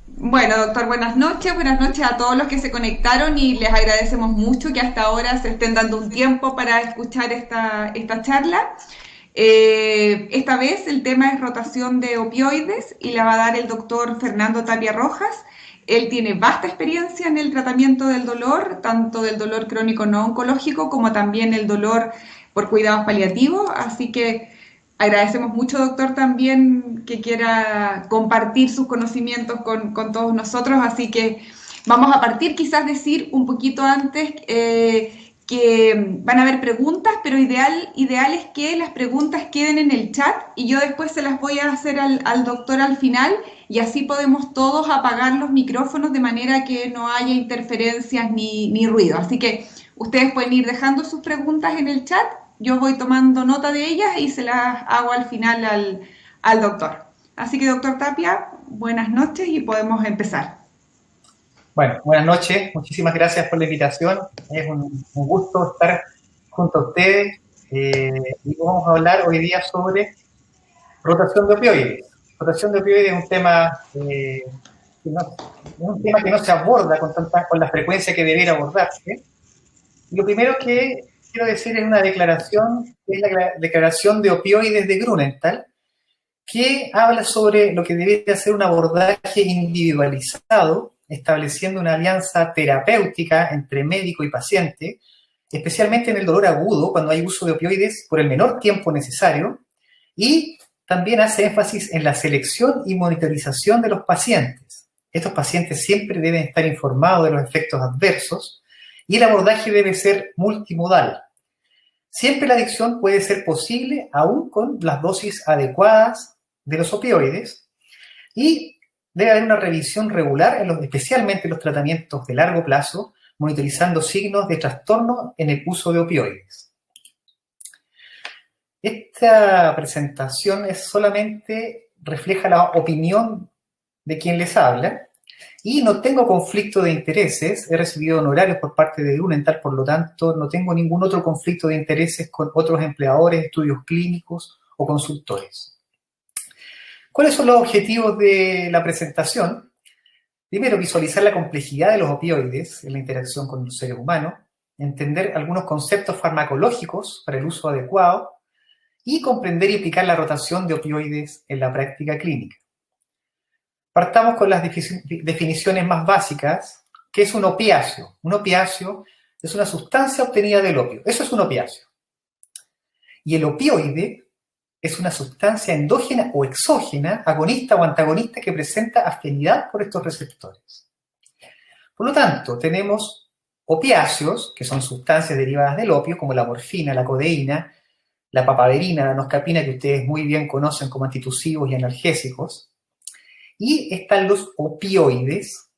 Bueno, doctor, buenas noches. Buenas noches a todos los que se conectaron y les agradecemos mucho que hasta ahora se estén dando un tiempo para escuchar esta charla. Esta vez el tema es rotación de opioides y la va a dar el doctor Fernando Tapia Rojas. Él tiene vasta experiencia en el tratamiento del dolor, tanto del dolor crónico no oncológico como también el dolor por cuidados paliativos. Así que agradecemos mucho, doctor, también que quiera compartir sus conocimientos con todos nosotros. Así que vamos a partir, quizás decir un poquito antes que van a haber preguntas, pero ideal es que las preguntas queden en el chat y yo después se las voy a hacer al doctor al final y así podemos todos apagar los micrófonos de manera que no haya interferencias ni ruido. Así que ustedes pueden ir dejando sus preguntas en el chat, yo voy tomando nota de ellas y se las hago al final al doctor. Así que, doctor Tapia, buenas noches y podemos empezar. Bueno, buenas noches, muchísimas gracias por la invitación. Es un gusto estar junto a ustedes y vamos a hablar hoy día sobre rotación de opioides. Rotación de opioides es un tema que no se aborda con la frecuencia que debería abordarse. Y lo primero que quiero decir es una declaración, que es la declaración de opioides de Grunenthal, que habla sobre lo que debería ser un abordaje individualizado, estableciendo una alianza terapéutica entre médico y paciente, especialmente en el dolor agudo, cuando hay uso de opioides por el menor tiempo necesario, y también hace énfasis en la selección y monitorización de los pacientes. Estos pacientes siempre deben estar informados de los efectos adversos y el abordaje debe ser multimodal. Siempre la adicción puede ser posible aún con las dosis adecuadas de los opioides y debe haber una revisión regular, especialmente en los tratamientos de largo plazo, monitorizando signos de trastorno en el uso de opioides. Esta presentación solamente refleja la opinión de quien les habla y no tengo conflicto de intereses, he recibido honorarios por parte de Grunenthal, por lo tanto no tengo ningún otro conflicto de intereses con otros empleadores, estudios clínicos o consultores. ¿Cuáles son los objetivos de la presentación? Primero, visualizar la complejidad de los opioides en la interacción con los seres humanos, entender algunos conceptos farmacológicos para el uso adecuado y comprender y aplicar la rotación de opioides en la práctica clínica. Partamos con las definiciones más básicas. ¿Qué es un opiáceo? Un opiáceo es una sustancia obtenida del opio. Eso es un opiáceo. Y el opioide es una sustancia endógena o exógena, agonista o antagonista que presenta afinidad por estos receptores. Por lo tanto, tenemos opiáceos, que son sustancias derivadas del opio, como la morfina, la codeína, la papaverina, la noscapina, que ustedes muy bien conocen como antitusivos y analgésicos. Y están los opioides,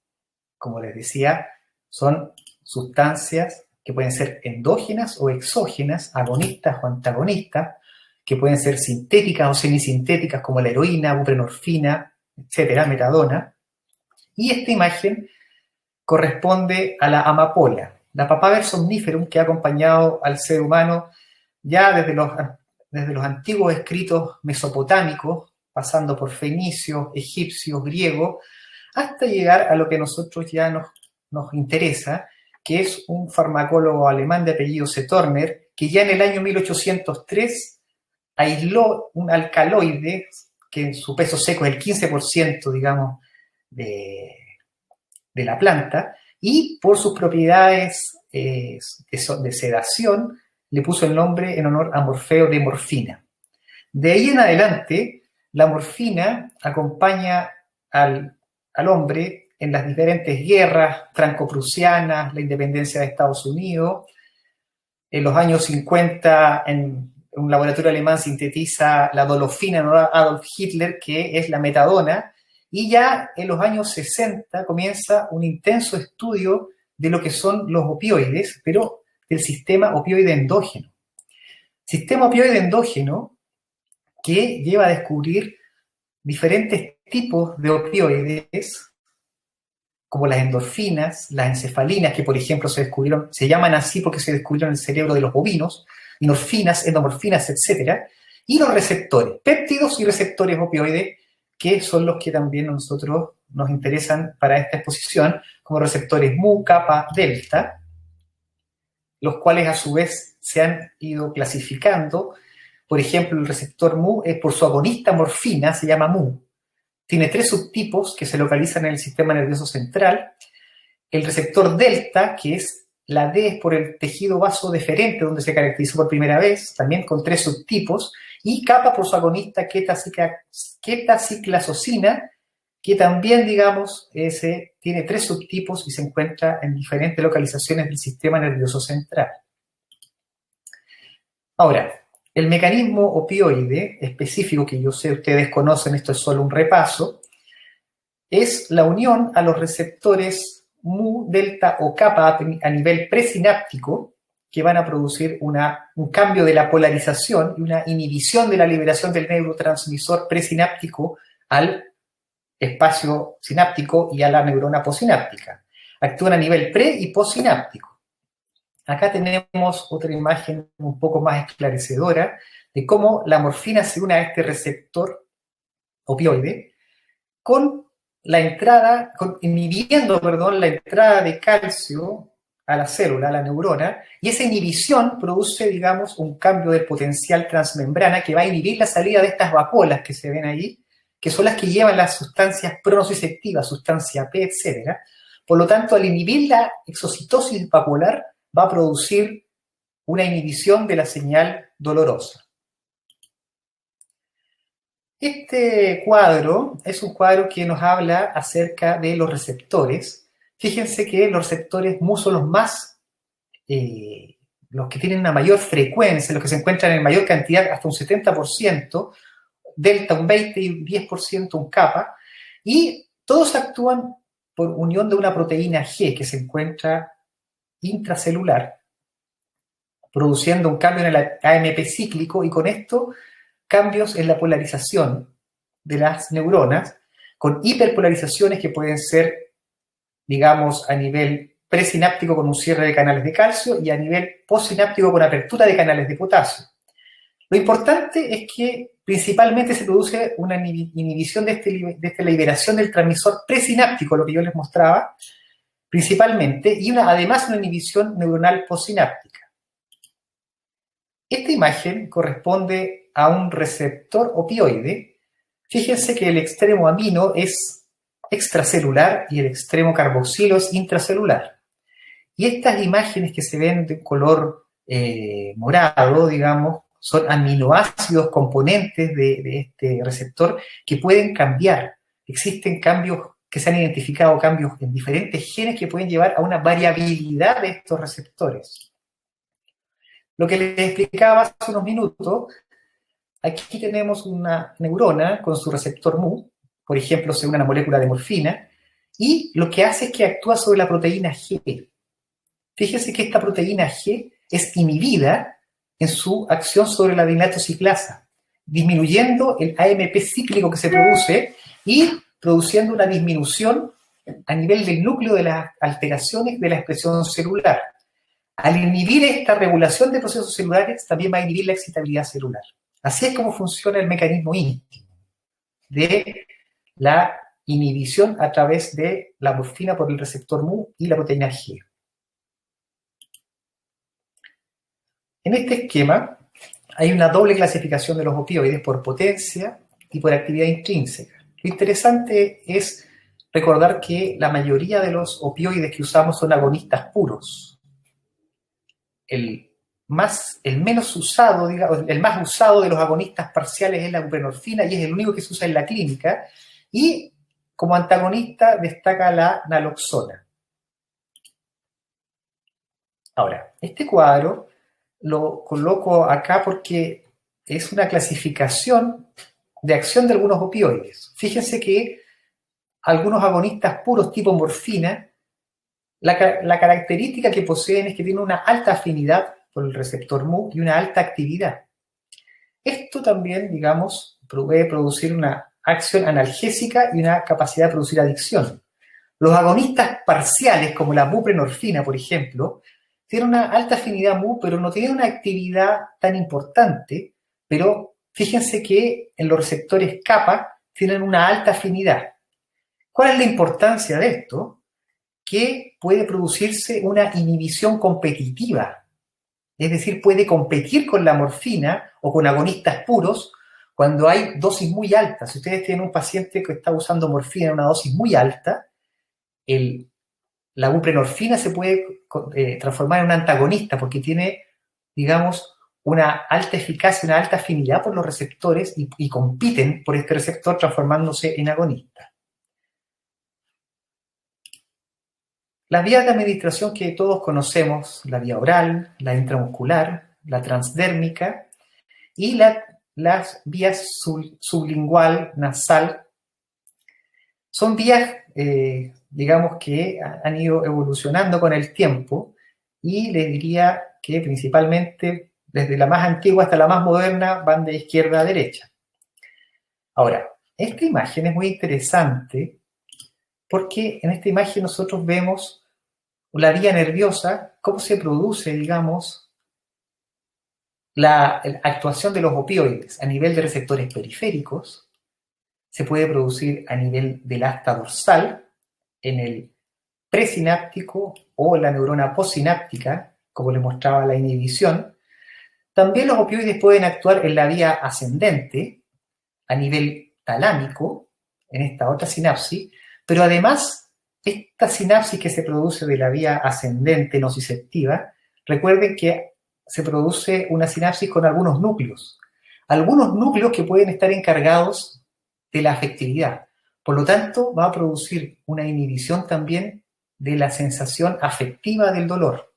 como les decía, son sustancias que pueden ser endógenas o exógenas, agonistas o antagonistas, que pueden ser sintéticas o semisintéticas como la heroína, buprenorfina, etcétera, metadona. Y esta imagen corresponde a la amapola, la Papaver somniferum, que ha acompañado al ser humano ya desde los antiguos escritos mesopotámicos, pasando por fenicios, egipcios, griegos, hasta llegar a lo que a nosotros ya nos interesa, que es un farmacólogo alemán de apellido Setorner, que ya en el año 1803 aisló un alcaloide que en su peso seco es el 15%, digamos, de la planta, y por sus propiedades de sedación le puso el nombre en honor a Morfeo de morfina. De ahí en adelante, la morfina acompaña al hombre en las diferentes guerras franco-prusianas, la independencia de Estados Unidos. En los años 50, en un laboratorio alemán sintetiza la dolofina en honor a Adolf Hitler, que es la metadona, y ya en los años 60 comienza un intenso estudio de lo que son los opioides, pero del sistema opioide endógeno. Sistema opioide endógeno que lleva a descubrir diferentes tipos de opioides, como las endorfinas, las encefalinas, que por ejemplo se llaman así porque se descubrieron en el cerebro de los bovinos, endorfinas, endomorfinas, etc. Y los receptores, péptidos y receptores opioides, que son los que también a nosotros nos interesan para esta exposición, como receptores mu, kappa, delta, los cuales a su vez se han ido clasificando. Por ejemplo, el receptor mu es por su agonista morfina, se llama mu. Tiene 3 subtipos que se localizan en el sistema nervioso central. El receptor delta, que es la D es por el tejido vasodeferente, donde se caracterizó por primera vez, también con 3 subtipos, y kappa por su agonista ketaciclasocina, que también, digamos, tiene 3 subtipos y se encuentra en diferentes localizaciones del sistema nervioso central. Ahora, el mecanismo opioide específico, que yo sé ustedes conocen, esto es solo un repaso, es la unión a los receptores mu, delta o kappa a nivel presináptico, que van a producir un cambio de la polarización y una inhibición de la liberación del neurotransmisor presináptico al espacio sináptico y a la neurona posináptica. Actúan a nivel pre- y postsináptico. Acá tenemos otra imagen un poco más esclarecedora de cómo la morfina se une a este receptor opioide inhibiendo la entrada de calcio a la célula, a la neurona, y esa inhibición produce, digamos, un cambio del potencial transmembrana que va a inhibir la salida de estas vacuolas que se ven allí, que son las que llevan las sustancias pronociceptivas, sustancia P, etc. Por lo tanto, al inhibir la exocitosis vacuolar, va a producir una inhibición de la señal dolorosa. Este cuadro es un cuadro que nos habla acerca de los receptores. Fíjense que los receptores mu son los que tienen una mayor frecuencia, los que se encuentran en mayor cantidad, hasta un 70%, delta un 20% y un 10% un kappa, y todos actúan por unión de una proteína G que se encuentra intracelular, produciendo un cambio en el AMP cíclico, y con esto cambios en la polarización de las neuronas, con hiperpolarizaciones que pueden ser, digamos, a nivel presináptico con un cierre de canales de calcio y a nivel postsináptico con apertura de canales de potasio. Lo importante es que principalmente se produce una inhibición de esta liberación del transmisor presináptico, lo que yo les mostraba, principalmente, y además una inhibición neuronal postsináptica. Esta imagen corresponde a un receptor opioide. Fíjense que el extremo amino es extracelular y el extremo carboxilo es intracelular. Y estas imágenes que se ven de color morado, digamos, son aminoácidos componentes de este receptor que pueden cambiar. Existen cambios que se han identificado, cambios en diferentes genes que pueden llevar a una variabilidad de estos receptores. Lo que les explicaba hace unos minutos, aquí tenemos una neurona con su receptor mu, por ejemplo, se une a una molécula de morfina, y lo que hace es que actúa sobre la proteína G. Fíjense que esta proteína G es inhibida en su acción sobre la adilatociclasa, disminuyendo el AMP cíclico que se produce y produciendo una disminución a nivel del núcleo de las alteraciones de la expresión celular. Al inhibir esta regulación de procesos celulares, también va a inhibir la excitabilidad celular. Así es como funciona el mecanismo íntimo de la inhibición a través de la morfina por el receptor mu y la proteína G. En este esquema hay una doble clasificación de los opioides por potencia y por actividad intrínseca. Lo interesante es recordar que la mayoría de los opioides que usamos son agonistas puros. El más usado de los agonistas parciales es la buprenorfina y es el único que se usa en la clínica, y como antagonista destaca la naloxona. Ahora, este cuadro lo coloco acá porque es una clasificación de acción de algunos opioides. Fíjense que algunos agonistas puros tipo morfina, la característica que poseen es que tienen una alta afinidad por el receptor mu y una alta actividad. Esto también, digamos, puede producir una acción analgésica y una capacidad de producir adicción. Los agonistas parciales, como la buprenorfina, por ejemplo, tienen una alta afinidad mu, pero no tienen una actividad tan importante, pero fíjense que en los receptores kappa tienen una alta afinidad. ¿Cuál es la importancia de esto? Que puede producirse una inhibición competitiva, es decir, puede competir con la morfina o con agonistas puros cuando hay dosis muy altas. Si ustedes tienen un paciente que está usando morfina en una dosis muy alta, la buprenorfina se puede transformar en un antagonista porque tiene, digamos, una alta eficacia, una alta afinidad por los receptores y compiten por este receptor transformándose en agonista. Las vías de administración que todos conocemos, la vía oral, la intramuscular, la transdérmica y las vías sublingual, nasal, son vías, digamos, que han ido evolucionando con el tiempo y les diría que principalmente desde la más antigua hasta la más moderna van de izquierda a derecha. Ahora, esta imagen es muy interesante porque en esta imagen nosotros vemos la vía nerviosa, cómo se produce, digamos, la actuación de los opioides a nivel de receptores periféricos, se puede producir a nivel del asta dorsal, en el presináptico o la neurona postsináptica, como les mostraba la inhibición. También los opioides pueden actuar en la vía ascendente, a nivel talámico, en esta otra sinapsis, pero además esta sinapsis que se produce de la vía ascendente nociceptiva, recuerden que se produce una sinapsis con algunos núcleos que pueden estar encargados de la afectividad. Por lo tanto, va a producir una inhibición también de la sensación afectiva del dolor.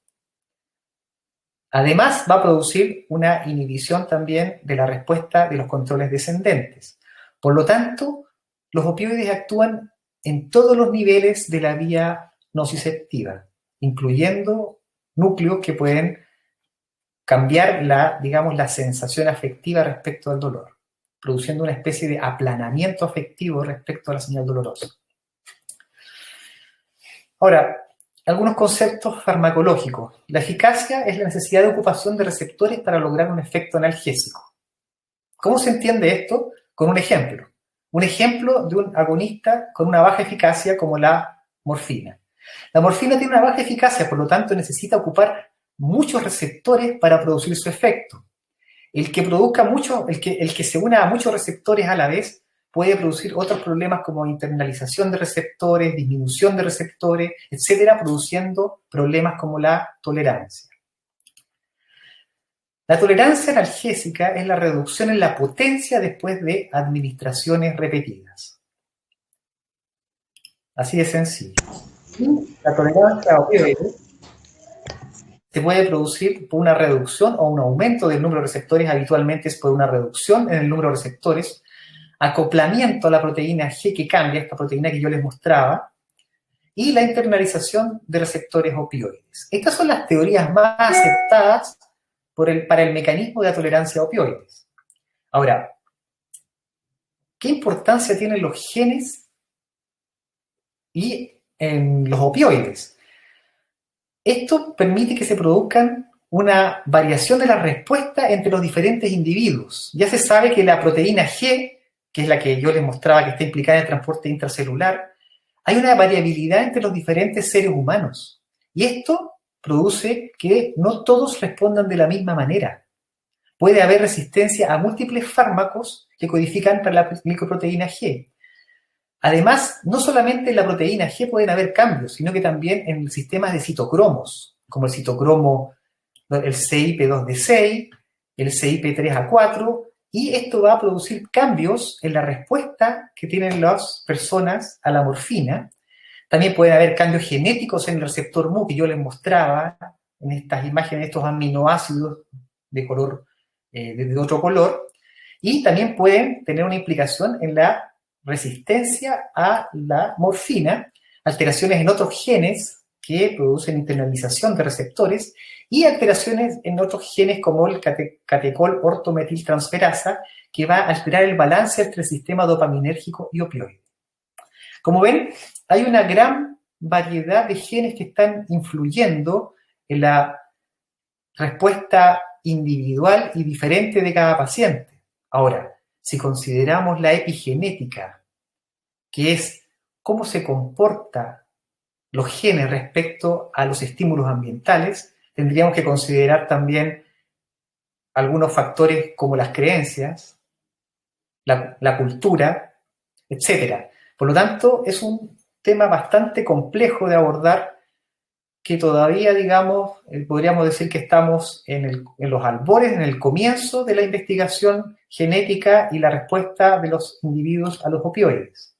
Además, va a producir una inhibición también de la respuesta de los controles descendentes. Por lo tanto, los opioides actúan en todos los niveles de la vía nociceptiva, incluyendo núcleos que pueden cambiar la sensación afectiva respecto al dolor, produciendo una especie de aplanamiento afectivo respecto a la señal dolorosa. Ahora, algunos conceptos farmacológicos. La eficacia es la necesidad de ocupación de receptores para lograr un efecto analgésico. ¿Cómo se entiende esto? Con un ejemplo. Un ejemplo de un agonista con una baja eficacia como la morfina. La morfina tiene una baja eficacia, por lo tanto necesita ocupar muchos receptores para producir su efecto. El que se una a muchos receptores a la vez puede producir otros problemas como internalización de receptores, disminución de receptores, etcétera, produciendo problemas como la tolerancia. La tolerancia analgésica es la reducción en la potencia después de administraciones repetidas. Así de sencillo. La tolerancia a opioides se puede producir por una reducción o un aumento del número de receptores, habitualmente es por una reducción en el número de receptores, acoplamiento a la proteína G que cambia, esta proteína que yo les mostraba, y la internalización de receptores opioides. Estas son las teorías más aceptadas para el mecanismo de la tolerancia a opioides. Ahora, ¿qué importancia tienen los genes y los opioides? Esto permite que se produzcan una variación de la respuesta entre los diferentes individuos. Ya se sabe que la proteína G, que es la que yo les mostraba que está implicada en el transporte intracelular, hay una variabilidad entre los diferentes seres humanos. Y esto produce que no todos respondan de la misma manera. Puede haber resistencia a múltiples fármacos que codifican para la glicoproteína G. Además, no solamente en la proteína G pueden haber cambios, sino que también en sistemas de citocromos, como el citocromo, el CYP2D6, el CYP3A4, y esto va a producir cambios en la respuesta que tienen las personas a la morfina. También pueden haber cambios genéticos en el receptor Mu que yo les mostraba en estas imágenes, estos aminoácidos de otro color, y también pueden tener una implicación en la resistencia a la morfina, alteraciones en otros genes que producen internalización de receptores y alteraciones en otros genes como el catecol ortometiltransferasa, que va a alterar el balance entre el sistema dopaminérgico y opioide. Como ven, hay una gran variedad de genes que están influyendo en la respuesta individual y diferente de cada paciente. Ahora, si consideramos la epigenética, que es cómo se comportan los genes respecto a los estímulos ambientales, tendríamos que considerar también algunos factores como las creencias, la cultura, etc. Por lo tanto, es un tema bastante complejo de abordar que todavía, digamos, podríamos decir que estamos en los albores, en el comienzo de la investigación genética y la respuesta de los individuos a los opioides.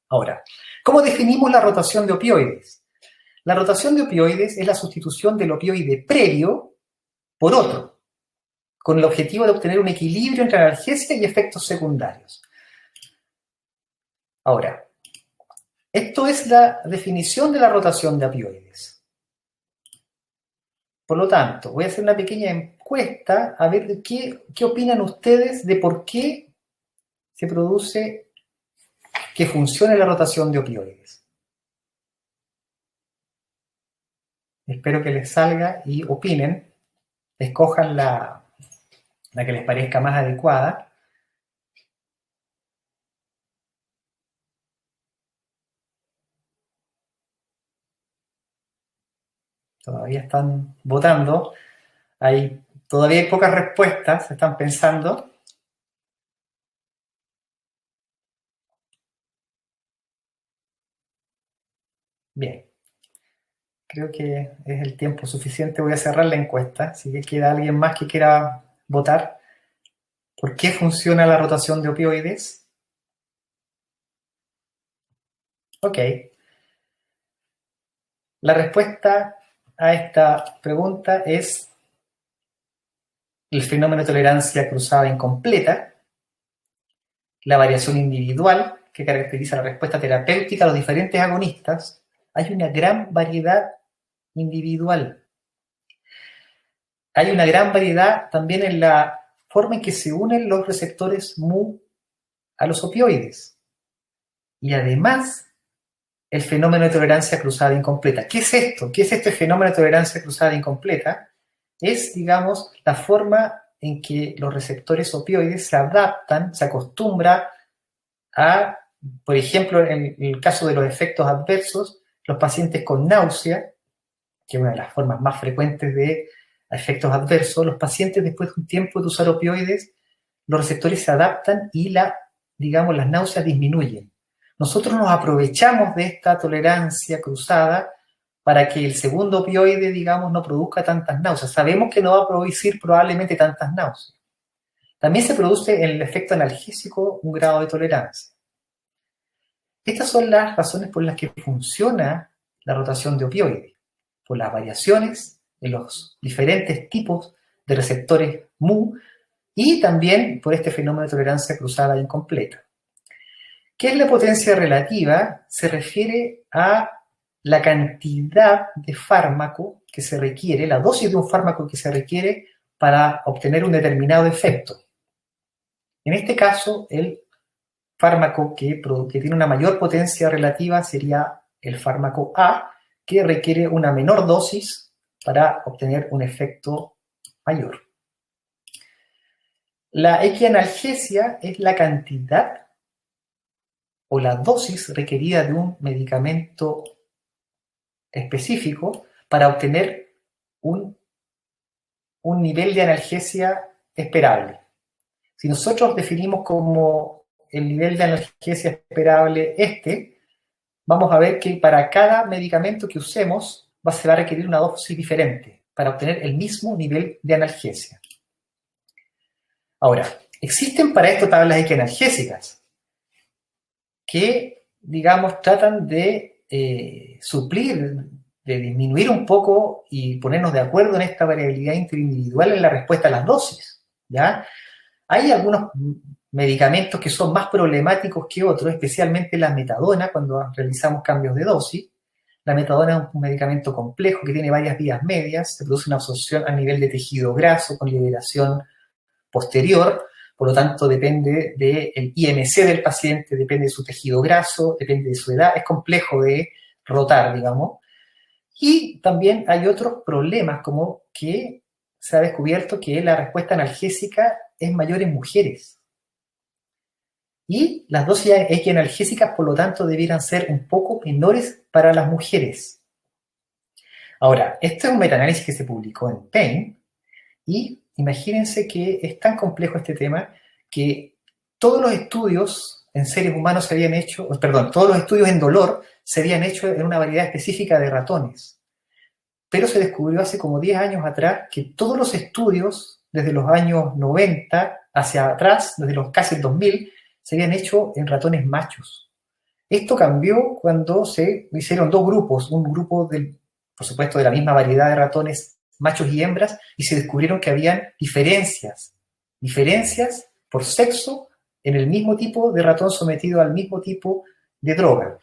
Ahora, ¿cómo definimos la rotación de opioides? La rotación de opioides es la sustitución del opioide previo por otro, con el objetivo de obtener un equilibrio entre analgesia y efectos secundarios. Ahora, esto es la definición de la rotación de opioides. Por lo tanto, voy a hacer una pequeña encuesta a ver qué opinan ustedes de por qué se produce que funcione la rotación de opioides. Espero que les salga y opinen, escojan la que les parezca más adecuada. Todavía están votando, todavía hay pocas respuestas, están pensando. Bien, creo que es el tiempo suficiente, voy a cerrar la encuesta, si queda alguien más que quiera votar. ¿Por qué funciona la rotación de opioides? Ok. La respuesta a esta pregunta es el fenómeno de tolerancia cruzada incompleta, la variación individual que caracteriza la respuesta terapéutica a los diferentes agonistas. Hay una gran variedad individual. Hay una gran variedad también en la forma en que se unen los receptores mu a los opioides. Y además, el fenómeno de tolerancia cruzada incompleta. ¿Qué es esto? ¿Qué es este fenómeno de tolerancia cruzada incompleta? Es, digamos, la forma en que los receptores opioides se adaptan, se acostumbran a, por ejemplo, en el caso de los efectos adversos, los pacientes con náusea, que es una de las formas más frecuentes de efectos adversos, los pacientes después de un tiempo de usar opioides, los receptores se adaptan y las náuseas disminuyen. Nosotros nos aprovechamos de esta tolerancia cruzada para que el segundo opioide, no produzca tantas náuseas. Sabemos que no va a producir probablemente tantas náuseas. También se produce en el efecto analgésico un grado de tolerancia. Estas son las razones por las que funciona la rotación de opioides, por las variaciones en los diferentes tipos de receptores mu y también por este fenómeno de tolerancia cruzada incompleta. ¿Qué es la potencia relativa? Se refiere a la cantidad de fármaco que se requiere, la dosis de un fármaco que se requiere para obtener un determinado efecto. En este caso, el fármaco que tiene una mayor potencia relativa sería el fármaco A, que requiere una menor dosis para obtener un efecto mayor. La equianalgesia es la cantidad o la dosis requerida de un medicamento específico para obtener un nivel de analgesia esperable. Si nosotros definimos como el nivel de analgesia esperable vamos a ver que para cada medicamento que usemos se va a requerir una dosis diferente para obtener el mismo nivel de analgesia. Ahora, existen para esto tablas equianalgésicas que, tratan de suplir, de disminuir un poco y ponernos de acuerdo en esta variabilidad interindividual en la respuesta a las dosis, ¿ya? Hay algunos medicamentos que son más problemáticos que otros, especialmente la metadona, cuando realizamos cambios de dosis. La metadona es un medicamento complejo que tiene varias vías medias, se produce una absorción a nivel de tejido graso con liberación posterior, por lo tanto depende del IMC del paciente, depende de su tejido graso, depende de su edad, es complejo de rotar, Y también hay otros problemas, como que se ha descubierto que la respuesta analgésica es mayor en mujeres. Y las dosis analgésicas, por lo tanto, debieran ser un poco menores para las mujeres. Ahora, este es un metaanálisis que se publicó en Pain, y imagínense que es tan complejo este tema que todos los estudios en seres humanos se habían hecho, perdón, todos los estudios en dolor se habían hecho en una variedad específica de ratones. Pero se descubrió hace como 10 años atrás que todos los estudios, desde los años 90 hacia atrás, desde los casi el 2000, se habían hecho en ratones machos. Esto cambió cuando se hicieron dos grupos, un grupo, por supuesto, de la misma variedad de ratones machos y hembras, y se descubrieron que habían diferencias por sexo en el mismo tipo de ratón sometido al mismo tipo de droga.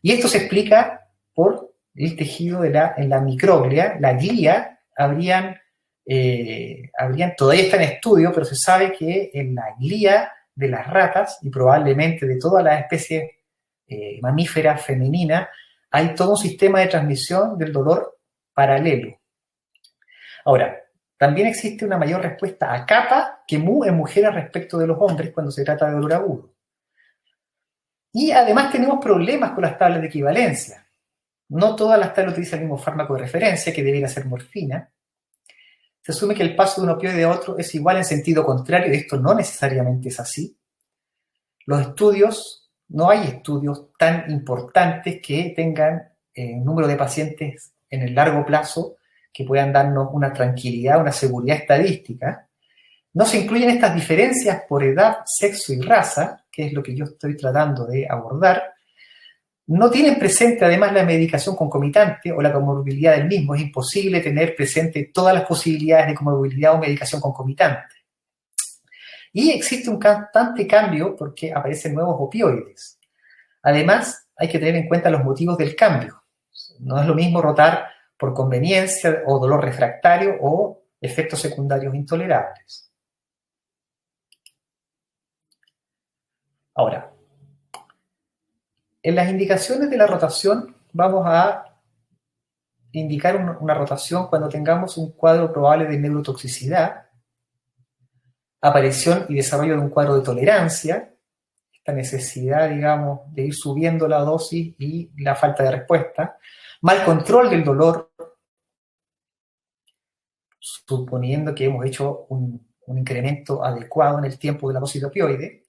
Y esto se explica por el tejido en la microglia, la glía, todavía está en estudio, pero se sabe que en la glía de las ratas, y probablemente de todas las especies mamíferas femeninas, hay todo un sistema de transmisión del dolor paralelo. Ahora, también existe una mayor respuesta a kappa que mu en mujeres respecto de los hombres cuando se trata de dolor agudo. Y además tenemos problemas con las tablas de equivalencia. No todas las tablas utilizan el mismo fármaco de referencia, que debería ser morfina. Se asume que el paso de un opioide a otro es igual en sentido contrario, y esto no necesariamente es así. No hay estudios tan importantes que tengan un número de pacientes en el largo plazo que puedan darnos una tranquilidad, una seguridad estadística. No se incluyen estas diferencias por edad, sexo y raza, que es lo que yo estoy tratando de abordar. No tienen presente además la medicación concomitante o la comorbilidad del mismo. Es imposible tener presente todas las posibilidades de comorbilidad o medicación concomitante. Y existe un constante cambio porque aparecen nuevos opioides. Además, hay que tener en cuenta los motivos del cambio. No es lo mismo rotar por conveniencia o dolor refractario o efectos secundarios intolerables. Ahora, en las indicaciones de la rotación vamos a indicar una rotación cuando tengamos un cuadro probable de neurotoxicidad, aparición y desarrollo de un cuadro de tolerancia, esta necesidad, digamos, de ir subiendo la dosis y la falta de respuesta, mal control del dolor, suponiendo que hemos hecho un incremento adecuado en el tiempo de la dosis de opioide,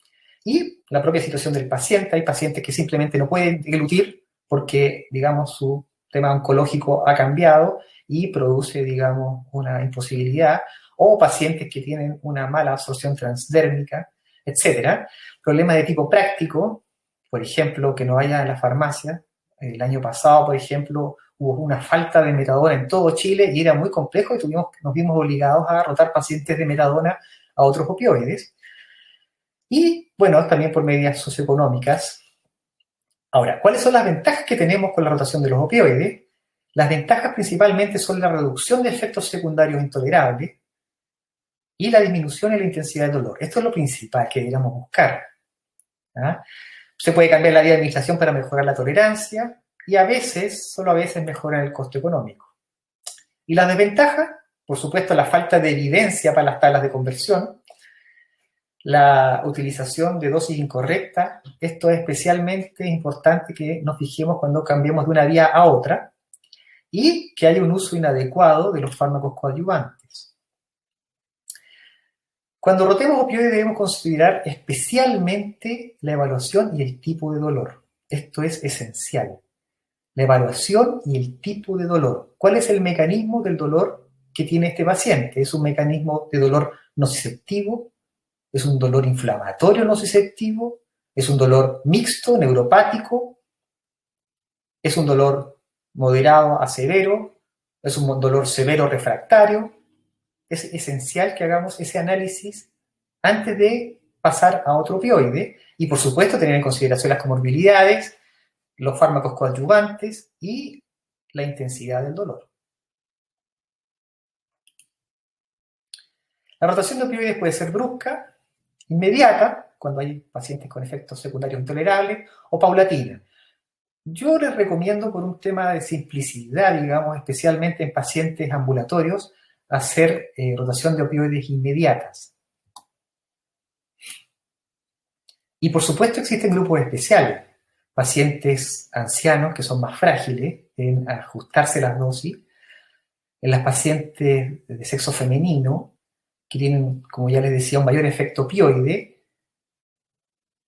y la propia situación del paciente. Hay pacientes que simplemente no pueden deglutir porque, digamos, su tema oncológico ha cambiado y produce, digamos, una imposibilidad, o pacientes que tienen una mala absorción transdérmica, etc. Problemas de tipo práctico, por ejemplo, que no haya en la farmacia. El año pasado, por ejemplo, hubo una falta de metadona en todo Chile y era muy complejo y nos vimos obligados a rotar pacientes de metadona a otros opioides. Y, bueno, también por medidas socioeconómicas. Ahora, ¿cuáles son las ventajas que tenemos con la rotación de los opioides? Las ventajas principalmente son la reducción de efectos secundarios intolerables y la disminución en la intensidad del dolor. Esto es lo principal que deberíamos buscar. ¿Ah? Se puede cambiar la vía de administración para mejorar la tolerancia y a veces, solo a veces, mejorar el costo económico. Y las desventajas, por supuesto, la falta de evidencia para las tablas de conversión, la utilización de dosis incorrectas. Esto es especialmente importante que nos fijemos cuando cambiamos de una vía a otra, y que haya un uso inadecuado de los fármacos coadyuvantes. Cuando rotemos opioides debemos considerar especialmente la evaluación y el tipo de dolor. Esto es esencial. La evaluación y el tipo de dolor. ¿Cuál es el mecanismo del dolor que tiene este paciente? ¿Es un mecanismo de dolor nociceptivo? ¿Es un dolor inflamatorio nociceptivo? ¿Es un dolor mixto, neuropático? ¿Es un dolor moderado a severo? ¿Es un dolor severo refractario? Es esencial que hagamos ese análisis antes de pasar a otro opioide y, por supuesto, tener en consideración las comorbilidades, los fármacos coadyuvantes y la intensidad del dolor. La rotación de opioides puede ser brusca, inmediata, cuando hay pacientes con efectos secundarios intolerables, o paulatina. Yo les recomiendo, por un tema de simplicidad, digamos, especialmente en pacientes ambulatorios, hacer rotación de opioides inmediatas. Y por supuesto existen grupos especiales, pacientes ancianos que son más frágiles en ajustarse las dosis, en las pacientes de sexo femenino, que tienen, como ya les decía, un mayor efecto opioide.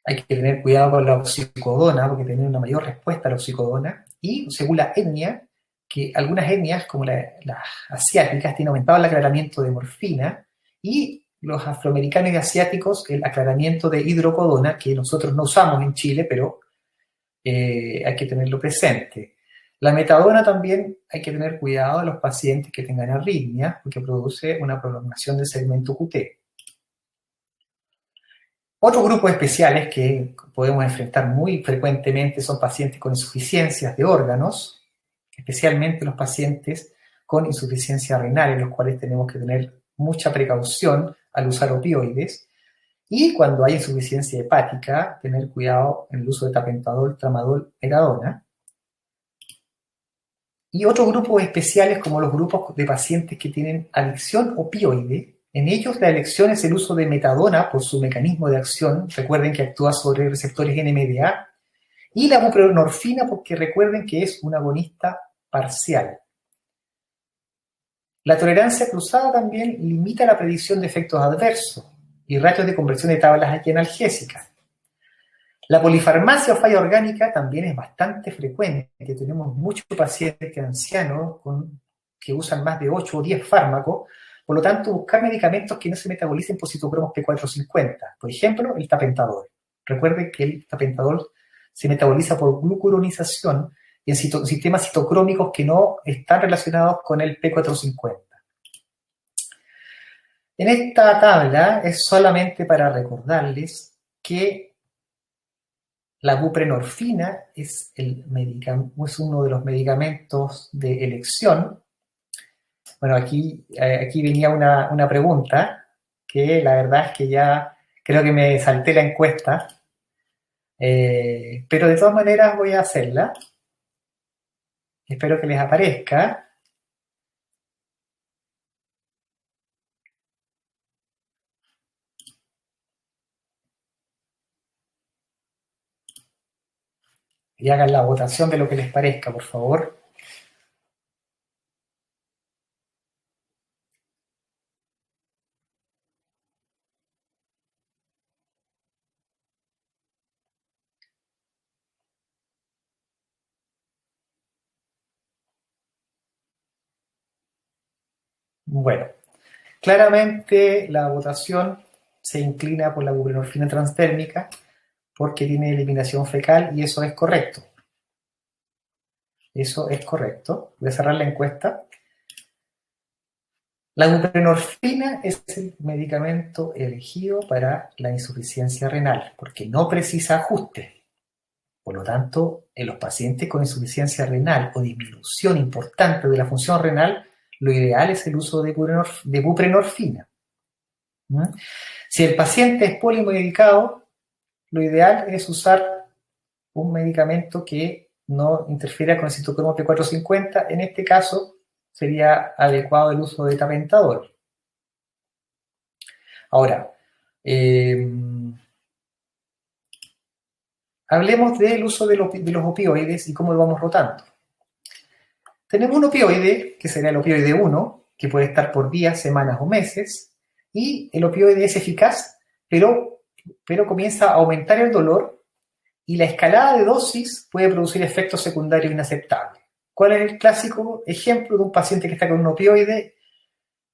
Hay que tener cuidado con la oxicodona, porque tiene una mayor respuesta a la oxicodona. Y según la etnia, que algunas etnias, como las asiáticas, tienen aumentado el aclaramiento de morfina, y los afroamericanos y asiáticos el aclaramiento de hidrocodona, que nosotros no usamos en Chile, pero hay que tenerlo presente. La metadona también hay que tener cuidado de los pacientes que tengan arritmia, porque produce una prolongación del segmento QT. Otros grupos especiales que podemos enfrentar muy frecuentemente son pacientes con insuficiencias de órganos, especialmente los pacientes con insuficiencia renal, en los cuales tenemos que tener mucha precaución al usar opioides. Y cuando hay insuficiencia hepática, tener cuidado en el uso de tapentadol, tramadol, metadona. Y otros grupos especiales como los grupos de pacientes que tienen adicción opioide. En ellos la elección es el uso de metadona por su mecanismo de acción. Recuerden que actúa sobre receptores NMDA. Y la buprenorfina porque recuerden que es un agonista parcial. La tolerancia cruzada también limita la predicción de efectos adversos y ratios de conversión de tablas analgésicas. La polifarmacia o falla orgánica también es bastante frecuente. Tenemos muchos pacientes ancianos que usan más de 8 o 10 fármacos. Por lo tanto, buscar medicamentos que no se metabolicen por citocromos P450. Por ejemplo, el tapentadol. Recuerden que el tapentadol se metaboliza por glucuronización y en sistemas citocrómicos que no están relacionados con el P450. En esta tabla es solamente para recordarles que la buprenorfina es uno de los medicamentos de elección. Bueno, aquí venía una pregunta que la verdad es que ya creo que me salté la encuesta, pero de todas maneras voy a hacerla. Espero que les aparezca. Y hagan la votación de lo que les parezca, por favor. Bueno, claramente la votación se inclina por la buprenorfina transdérmica porque tiene eliminación fecal y eso es correcto. Eso es correcto. Voy a cerrar la encuesta. La buprenorfina es el medicamento elegido para la insuficiencia renal porque no precisa ajuste. Por lo tanto, en los pacientes con insuficiencia renal o disminución importante de la función renal, lo ideal es el uso de buprenorfina. Si el paciente es polimedicado, lo ideal es usar un medicamento que no interfiera con el citocromo P450. En este caso, sería adecuado el uso de tapentadol. Ahora, hablemos del uso de los opioides y cómo lo vamos rotando. Tenemos un opioide, que sería el opioide 1, que puede estar por días, semanas o meses, y el opioide es eficaz, pero comienza a aumentar el dolor y la escalada de dosis puede producir efectos secundarios inaceptables. ¿Cuál es el clásico ejemplo de un paciente que está con un opioide?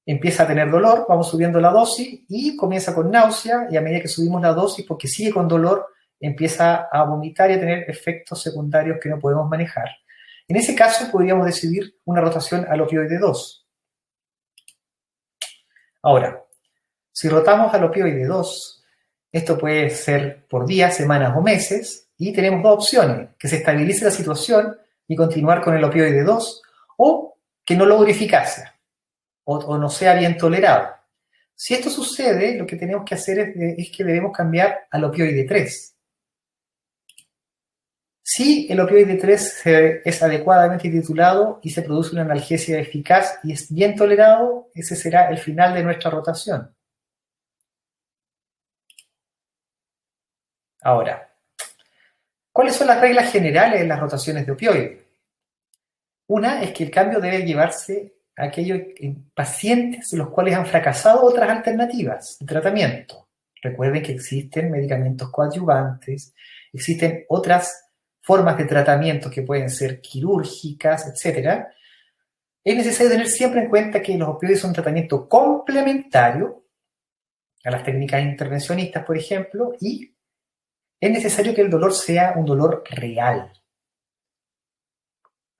Empieza a tener dolor, vamos subiendo la dosis y comienza con náusea y a medida que subimos la dosis, porque sigue con dolor, empieza a vomitar y a tener efectos secundarios que no podemos manejar. En ese caso podríamos decidir una rotación al opioide 2. Ahora, si rotamos al opioide 2, esto puede ser por días, semanas o meses, y tenemos dos opciones: que se estabilice la situación y continuar con el opioide 2, o que no logre eficacia, o no sea bien tolerado. Si esto sucede, lo que tenemos que hacer es que debemos cambiar al opioide 3. Si el opioide 3 es adecuadamente titulado y se produce una analgesia eficaz y es bien tolerado, ese será el final de nuestra rotación. Ahora, ¿cuáles son las reglas generales de las rotaciones de opioides? Una es que el cambio debe llevarse a aquellos pacientes en los cuales han fracasado otras alternativas de tratamiento. Recuerden que existen medicamentos coadyuvantes, existen otras formas de tratamiento que pueden ser quirúrgicas, etc. Es necesario tener siempre en cuenta que los opioides son un tratamiento complementario a las técnicas intervencionistas, por ejemplo, y es necesario que el dolor sea un dolor real.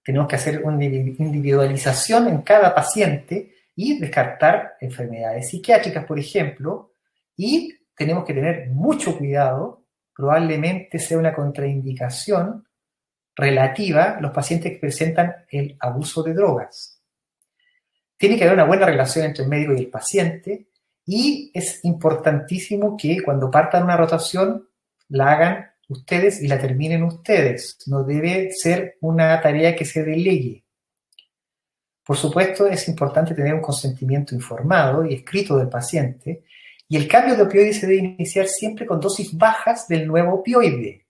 Tenemos que hacer una individualización en cada paciente y descartar enfermedades psiquiátricas, por ejemplo, y tenemos que tener mucho cuidado, probablemente sea una contraindicación relativa a los pacientes que presentan el abuso de drogas. Tiene que haber una buena relación entre el médico y el paciente y es importantísimo que cuando partan una rotación la hagan ustedes y la terminen ustedes. No debe ser una tarea que se delegue. Por supuesto, es importante tener un consentimiento informado y escrito del paciente y el cambio de opioide se debe iniciar siempre con dosis bajas del nuevo opioide.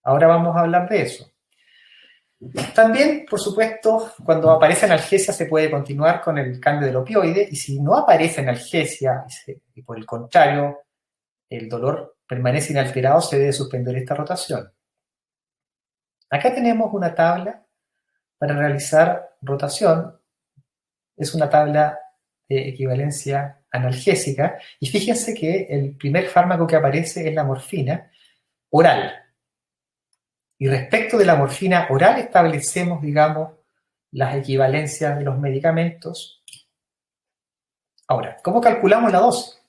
Ahora vamos a hablar de eso. También, por supuesto, cuando aparece analgesia se puede continuar con el cambio del opioide y si no aparece analgesia y por el contrario el dolor permanece inalterado, se debe suspender esta rotación. Acá tenemos una tabla para realizar rotación. Es una tabla de equivalencia analgésica y fíjense que el primer fármaco que aparece es la morfina oral. Y respecto de la morfina oral establecemos, digamos, las equivalencias de los medicamentos. Ahora, ¿cómo calculamos la dosis?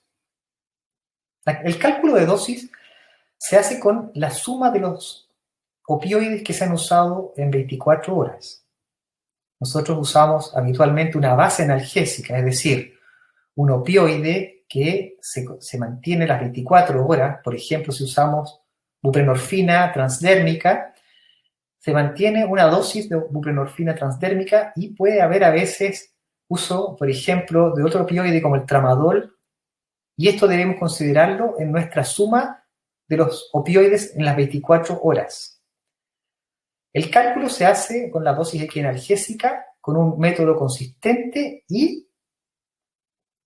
El cálculo de dosis se hace con la suma de los opioides que se han usado en 24 horas. Nosotros usamos habitualmente una base analgésica, es decir, un opioide que se mantiene las 24 horas. Por ejemplo, si usamos buprenorfina transdérmica, se mantiene una dosis de buprenorfina transdérmica y puede haber a veces uso, por ejemplo, de otro opioide como el tramadol, y esto debemos considerarlo en nuestra suma de los opioides en las 24 horas. El cálculo se hace con la dosis equianalgésica, con un método consistente y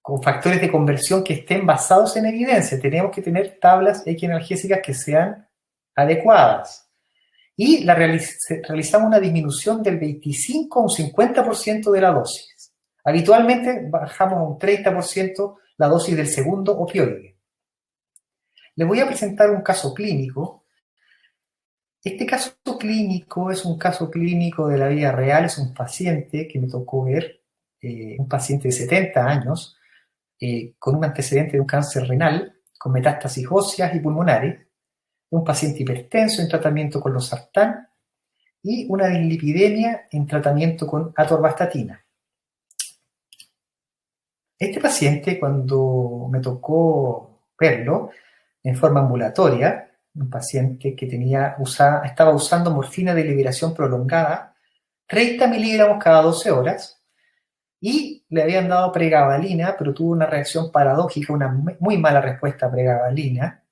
con factores de conversión que estén basados en evidencia. Tenemos que tener tablas equianalgésicas que sean adecuadas. Y realizamos una disminución del 25 a un 50% de la dosis. Habitualmente bajamos a un 30% la dosis del segundo opioide. Les voy a presentar un caso clínico. Este caso clínico es un caso clínico de la vida real, es un paciente que me tocó ver, un paciente de 70 años, con un antecedente de un cáncer renal, con metástasis óseas y pulmonares, un paciente hipertenso en tratamiento con losartán y una dislipidemia en tratamiento con atorvastatina. Este paciente, cuando me tocó verlo en forma ambulatoria, un paciente que estaba usando morfina de liberación prolongada, 30 miligramos cada 12 horas, y le habían dado pregabalina, pero tuvo una reacción paradójica, una muy mala respuesta a pregabalina,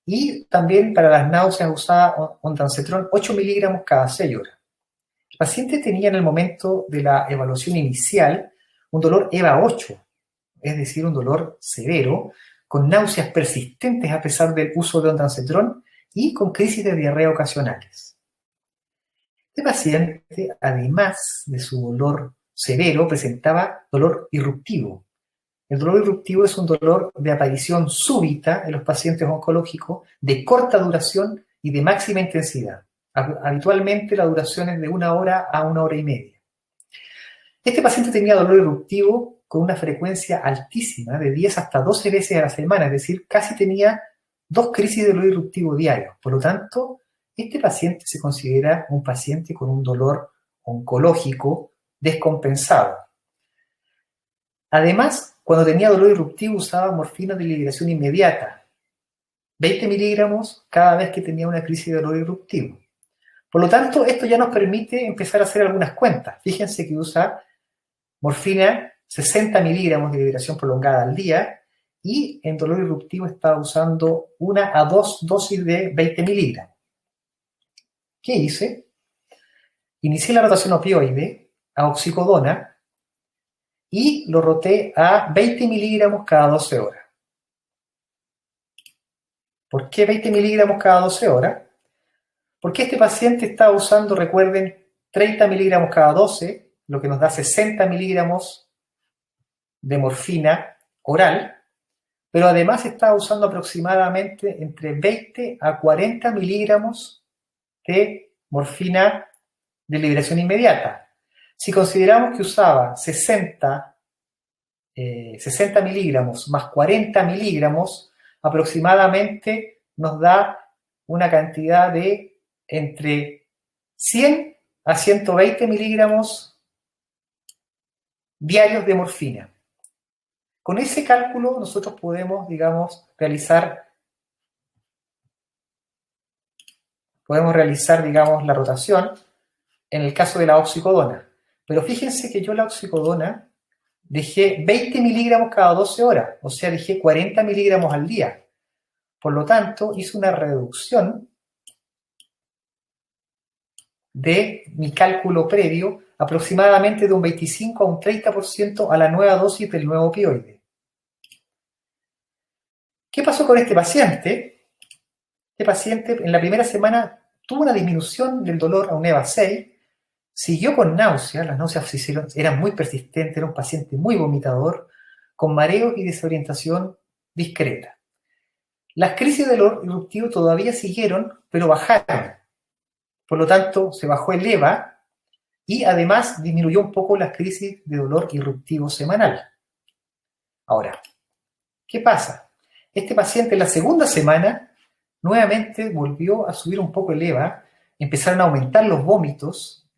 y también para las náuseas usaba ondansetrón 8 miligramos cada 6 horas. El paciente tenía en el momento de la evaluación inicial un dolor EVA 8, es decir, un dolor severo, con náuseas persistentes a pesar del uso de ondansetrón y con crisis de diarrea ocasionales. Este paciente, además de su dolor severo, presentaba dolor irruptivo. El dolor irruptivo es un dolor de aparición súbita en los pacientes oncológicos, de corta duración y de máxima intensidad. Habitualmente la duración es de 1 hora a 1 hora y media. Este paciente tenía dolor irruptivo con una frecuencia altísima, de 10 hasta 12 veces a la semana, es decir, casi tenía 2 crisis de dolor irruptivo diarios. Por lo tanto, este paciente se considera un paciente con un dolor oncológico descompensado. Además, cuando tenía dolor irruptivo usaba morfina de liberación inmediata, 20 miligramos cada vez que tenía una crisis de dolor irruptivo. Por lo tanto, esto ya nos permite empezar a hacer algunas cuentas. Fíjense que usa morfina 60 miligramos de liberación prolongada al día y en dolor irruptivo estaba usando 1 a 2 dosis de 20 miligramos. ¿Qué hice? Inicié la rotación opioide a oxicodona y lo roté a 20 miligramos cada 12 horas. ¿Por qué 20 miligramos cada 12 horas? Porque este paciente estaba usando, recuerden, 30 miligramos cada 12, lo que nos da 60 miligramos de morfina oral, pero además estaba usando aproximadamente entre 20 a 40 miligramos de morfina de liberación inmediata. Si consideramos que usaba 60 miligramos más 40 miligramos, aproximadamente nos da una cantidad de entre 100 a 120 miligramos diarios de morfina. Con ese cálculo nosotros podemos, digamos, realizar, digamos, la rotación en el caso de la oxicodona. Pero fíjense que yo la oxicodona dejé 20 miligramos cada 12 horas, o sea, dejé 40 miligramos al día. Por lo tanto, hice una reducción de mi cálculo previo aproximadamente de un 25 a un 30% a la nueva dosis del nuevo opioide. ¿Qué pasó con este paciente? Este paciente en la primera semana tuvo una disminución del dolor a un EVA 6, siguió con náuseas, las náuseas eran muy persistentes, era un paciente muy vomitador, con mareos y desorientación discreta. Las crisis de dolor irruptivo todavía siguieron, pero bajaron. Por lo tanto, se bajó el EVA y además disminuyó un poco las crisis de dolor irruptivo semanal. Ahora, ¿qué pasa? Este paciente en la segunda semana nuevamente volvió a subir un poco el EVA, empezaron a aumentar los vómitos,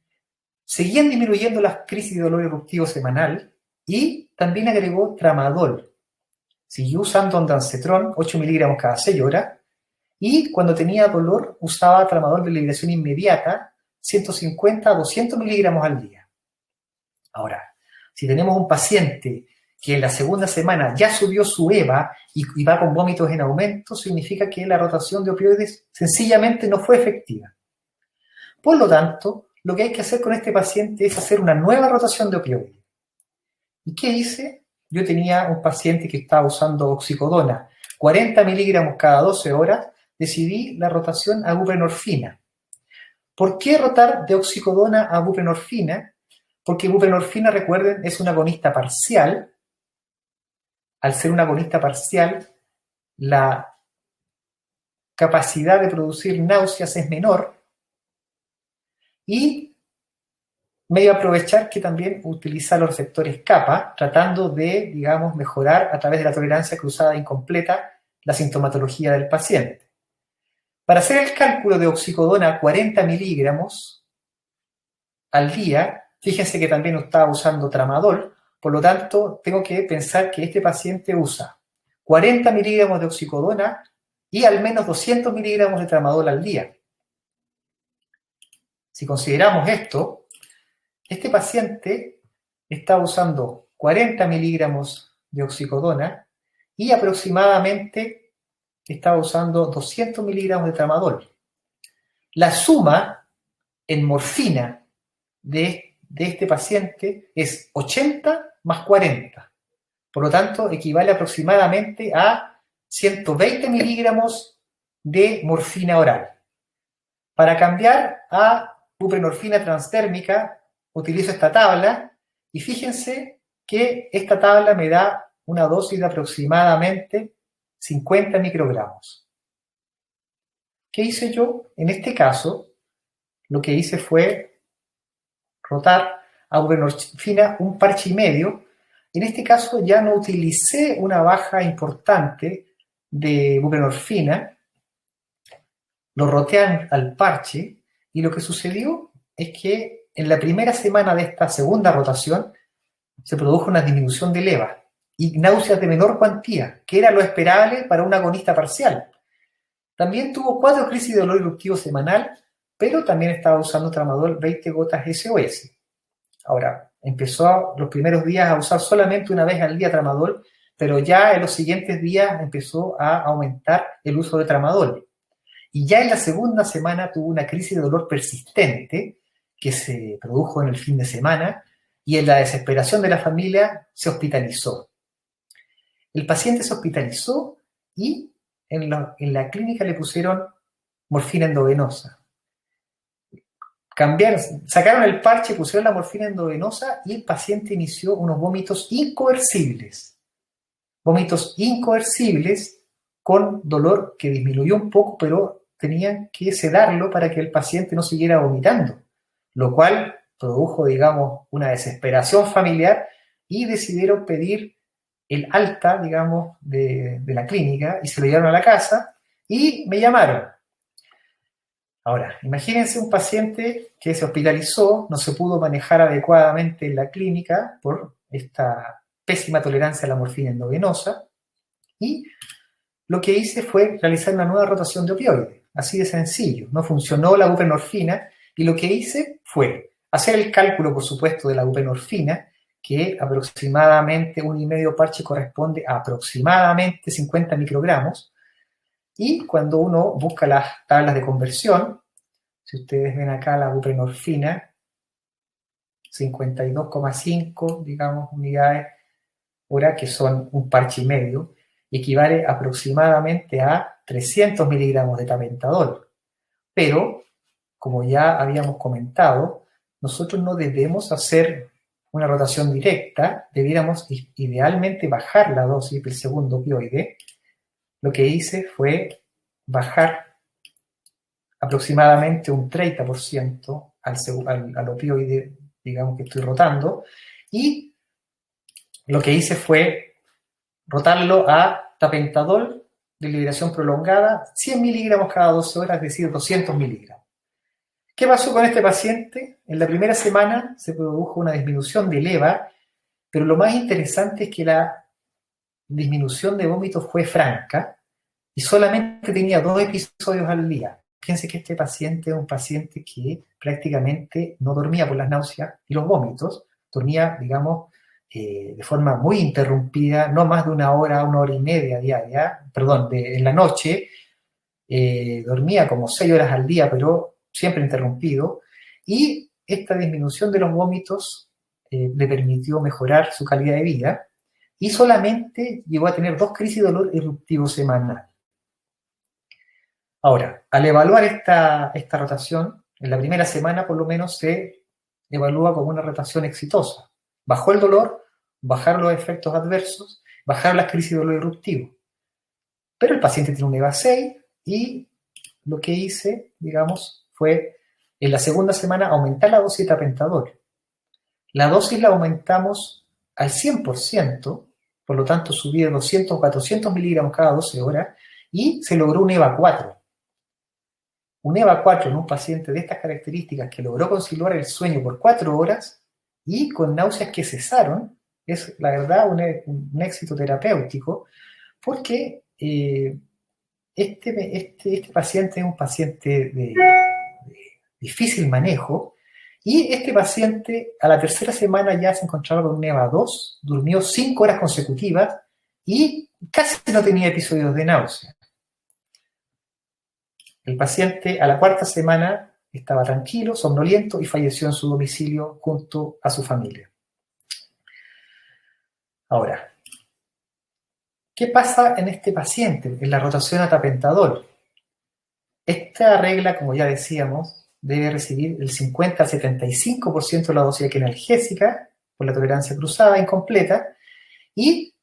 seguían disminuyendo las crisis de dolor irruptivo semanal y también agregó tramadol. Siguió usando ondansetron, 8 miligramos cada 6 horas, y cuando tenía dolor usaba tramadol de liberación inmediata, 150 a 200 miligramos al día. Ahora, si tenemos un paciente que en la segunda semana ya subió su EVA y va con vómitos en aumento, significa que la rotación de opioides sencillamente no fue efectiva. Por lo tanto, lo que hay que hacer con este paciente es hacer una nueva rotación de opioides. ¿Y qué hice? Yo tenía un paciente que estaba usando oxicodona, 40 miligramos cada 12 horas, decidí la rotación a buprenorfina. ¿Por qué rotar de oxicodona a buprenorfina? Porque buprenorfina, recuerden, es un agonista parcial. Al ser un agonista parcial, la capacidad de producir náuseas es menor y me iba a aprovechar que también utiliza los receptores kappa, tratando de, digamos, mejorar a través de la tolerancia cruzada incompleta la sintomatología del paciente. Para hacer el cálculo de oxicodona a 40 miligramos al día, fíjense que también estaba usando tramadol, por lo tanto, tengo que pensar que este paciente usa 40 miligramos de oxicodona y al menos 200 miligramos de tramadol al día. Si consideramos esto, este paciente está usando 40 miligramos de oxicodona y aproximadamente estaba usando 200 miligramos de tramadol. La suma en morfina de este paciente es 80 más 40. Por lo tanto, equivale aproximadamente a 120 miligramos de morfina oral. Para cambiar a buprenorfina transdérmica, utilizo esta tabla y fíjense que esta tabla me da una dosis de aproximadamente 50 microgramos. ¿Qué hice yo? En este caso, lo que hice fue rotar a buprenorfina un parche y medio. En este caso ya no utilicé una baja importante de buprenorfina, lo roté al parche y lo que sucedió es que en la primera semana de esta segunda rotación se produjo una disminución del EVA y náuseas de menor cuantía, que era lo esperable para un agonista parcial. También tuvo 4 crisis de dolor irruptivo semanal, pero también estaba usando tramadol 20 gotas SOS. Ahora, empezó los primeros días a usar solamente una vez al día tramadol pero ya en los siguientes días empezó a aumentar el uso de tramadol. Y ya en la segunda semana tuvo una crisis de dolor persistente que se produjo en el fin de semana y en la desesperación de la familia se hospitalizó. El paciente se hospitalizó y en la clínica le pusieron morfina endovenosa. Sacaron el parche, pusieron la morfina endovenosa y el paciente inició unos vómitos incoercibles. Vómitos incoercibles con dolor que disminuyó un poco, pero tenían que sedarlo para que el paciente no siguiera vomitando, lo cual produjo, digamos, una desesperación familiar y decidieron pedir el alta, digamos, de la clínica y se lo llevaron a la casa y me llamaron. Ahora, imagínense un paciente que se hospitalizó, no se pudo manejar adecuadamente en la clínica por esta pésima tolerancia a la morfina endovenosa y lo que hice fue realizar una nueva rotación de opioides, así de sencillo. No funcionó la buprenorfina y lo que hice fue hacer el cálculo, por supuesto, de la buprenorfina, que aproximadamente 1,5 parche corresponde a aproximadamente 50 microgramos. Y cuando uno busca las tablas de conversión, si ustedes ven acá la buprenorfina, 52,5, digamos, unidades hora, que son un parche y medio, equivale aproximadamente a 300 miligramos de tapentadol. Pero, como ya habíamos comentado, nosotros no debemos hacer una rotación directa, debiéramos idealmente bajar la dosis del segundo opioide. Lo que hice fue bajar aproximadamente un 30% al opioide, digamos, que estoy rotando, y lo que hice fue rotarlo a tapentadol de liberación prolongada, 100 miligramos cada 12 horas, es decir, 200 miligramos. ¿Qué pasó con este paciente? En la primera semana se produjo una disminución de leva, pero lo más interesante es que la disminución de vómitos fue franca y solamente tenía 2 episodios al día. Fíjense que este paciente es un paciente que prácticamente no dormía por las náuseas y los vómitos, dormía, digamos, de forma muy interrumpida, no más de 1 hora, 1 hora y media diaria, en la noche, dormía como 6 horas al día, pero siempre interrumpido, y esta disminución de los vómitos le permitió mejorar su calidad de vida, y solamente llegó a tener 2 crisis de dolor eruptivo semanal. Ahora, al evaluar esta rotación, en la primera semana por lo menos se evalúa como una rotación exitosa. Bajó el dolor, bajaron los efectos adversos, bajaron las crisis de dolor eruptivo. Pero el paciente tiene un EVA 6 y lo que hice, digamos, fue en la segunda semana aumentar la dosis de tapentadol. La dosis la aumentamos al 100%, por lo tanto subí de 200 a 400 miligramos cada 12 horas y se logró un EVA 4. Un EVA 4 en un paciente de estas características que logró conciliar el sueño por 4 horas y con náuseas que cesaron, es la verdad un éxito terapéutico, porque este paciente es un paciente de difícil manejo y este paciente a la tercera semana ya se encontraba con un EVA 2, durmió 5 horas consecutivas y casi no tenía episodios de náusea. El paciente a la 4ª semana estaba tranquilo, somnoliento y falleció en su domicilio junto a su familia. Ahora, ¿qué pasa en este paciente en la rotación a tapentadol? Esta regla, como ya decíamos, debe recibir el 50 al 75% de la dosis analgésica por la tolerancia cruzada incompleta. ¿Y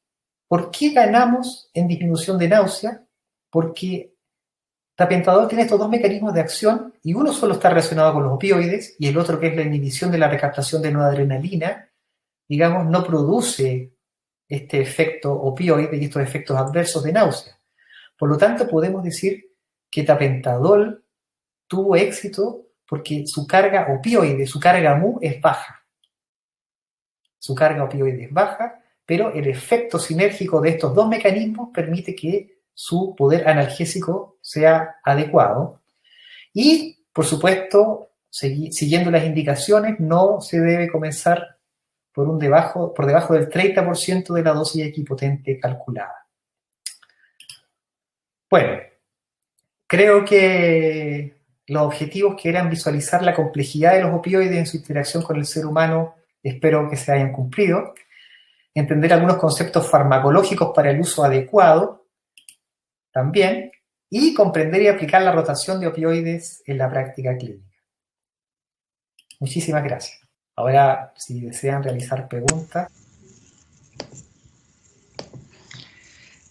por qué ganamos en disminución de náusea? Porque tapentadol tiene estos 2 mecanismos de acción y uno solo está relacionado con los opioides y el otro, que es la inhibición de la recaptación de noradrenalina, digamos, no produce este efecto opioide y estos efectos adversos de náusea. Por lo tanto, podemos decir que tapentadol tuvo éxito porque su carga opioide, su carga mu es baja. Su carga opioide es baja, pero el efecto sinérgico de estos 2 mecanismos permite que su poder analgésico sea adecuado. Y, por supuesto, siguiendo las indicaciones, no se debe comenzar por debajo del 30% de la dosis equipotente calculada. Bueno, creo que los objetivos que eran visualizar la complejidad de los opioides en su interacción con el ser humano, espero que se hayan cumplido. Entender algunos conceptos farmacológicos para el uso adecuado, también, y comprender y aplicar la rotación de opioides en la práctica clínica. Muchísimas gracias. Ahora, si desean realizar preguntas.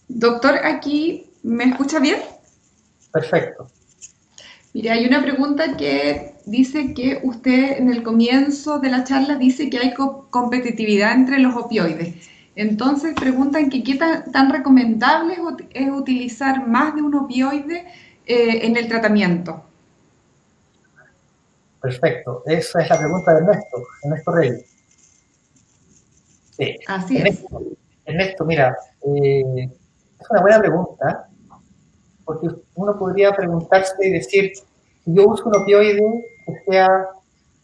Doctor, aquí, ¿me escucha bien? Perfecto. Mire, hay una pregunta que dice que usted en el comienzo de la charla dice que hay competitividad entre los opioides. Entonces preguntan que qué tan recomendable es utilizar más de un opioide en el tratamiento. Perfecto. Esa es la pregunta de Ernesto Reyes. Sí. Así es. Ernesto, mira, es una buena pregunta, porque uno podría preguntarse y decir, si yo uso un opioide que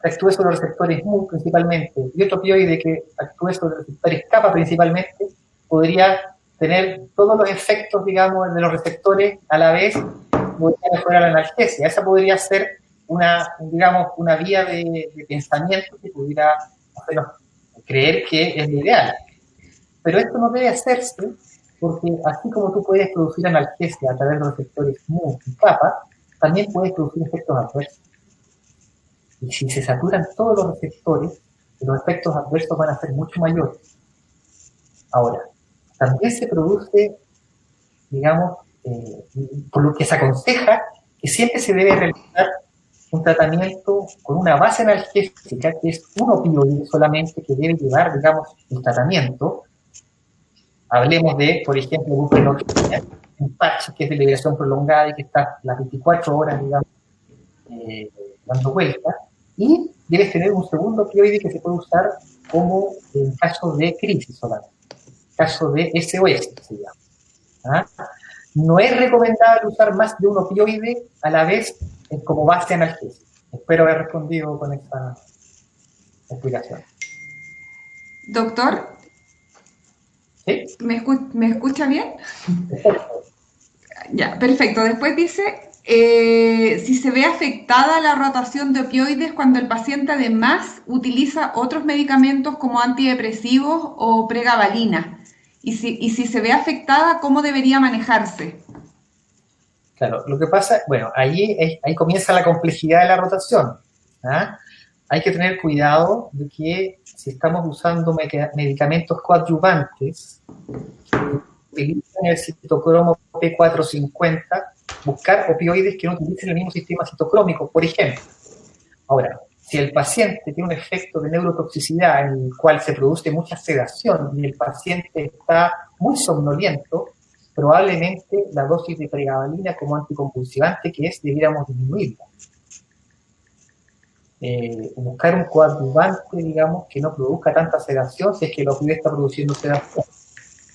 actúe sobre los receptores mu principalmente, y otro opioide que actúe sobre los receptores kappa principalmente, podría tener todos los efectos, digamos, de los receptores a la vez, podría mejorar la analgesia. Esa podría ser una vía de pensamiento que pudiera hacernos creer que es lo ideal. Pero esto no debe hacerse porque así como tú puedes producir analgesia a través de los receptores mu y kappa, también puedes producir efectos adversos. Y si se saturan todos los receptores, los efectos adversos van a ser mucho mayores. Ahora, también se produce, digamos, por lo que se aconseja que siempre se debe realizar un tratamiento con una base analgésica, que es un opioide solamente que debe llevar, digamos, el tratamiento. Hablemos de, por ejemplo, buprenorfina, un patch que es de liberación prolongada y que está las 24 horas, digamos, dando vueltas, y debes tener un segundo opioide que se puede usar como en caso de crisis solamente, caso de SOS, se llama. ¿Ah? No es recomendable usar más de un opioide a la vez como base analgésica. Espero haber respondido con esta explicación. Doctor, ¿sí? ¿Me escucha bien? Perfecto. Ya, perfecto. Después dice, si se ve afectada la rotación de opioides cuando el paciente además utiliza otros medicamentos como antidepresivos o pregabalina. Y si se ve afectada, ¿cómo debería manejarse? Claro, lo que pasa, bueno, ahí comienza la complejidad de la rotación. ¿Ah? Hay que tener cuidado de que si estamos usando medicamentos coadyuvantes, utilizan el citocromo P450, buscar opioides que no utilicen el mismo sistema citocrómico, por ejemplo. Ahora, si el paciente tiene un efecto de neurotoxicidad en el cual se produce mucha sedación y el paciente está muy somnoliento, probablemente la dosis de pregabalina como anticonvulsivante debiéramos disminuirla. Buscar un coadyuvante, digamos, que no produzca tanta sedación si es que el opioide está produciendo sedación.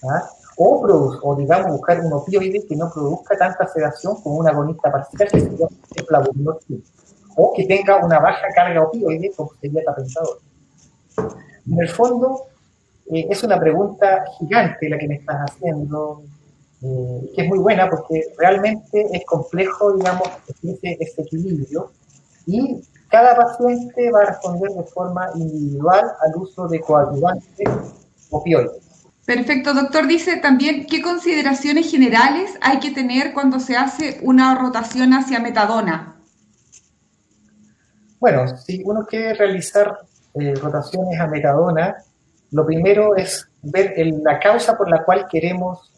¿Ah? O digamos, buscar un opioide que no produzca tanta sedación como un agonista parcial, que sería la buprenorfina, o que tenga una baja carga opioide, como sería tapensador. En el fondo, es una pregunta gigante la que me estás haciendo, que es muy buena porque realmente es complejo, digamos, ese equilibrio, y cada paciente va a responder de forma individual al uso de coadyuvantes opioides. Perfecto, doctor. Dice también, ¿qué consideraciones generales hay que tener cuando se hace una rotación hacia metadona? Bueno, si uno quiere realizar rotaciones a metadona, lo primero es ver la causa por la cual queremos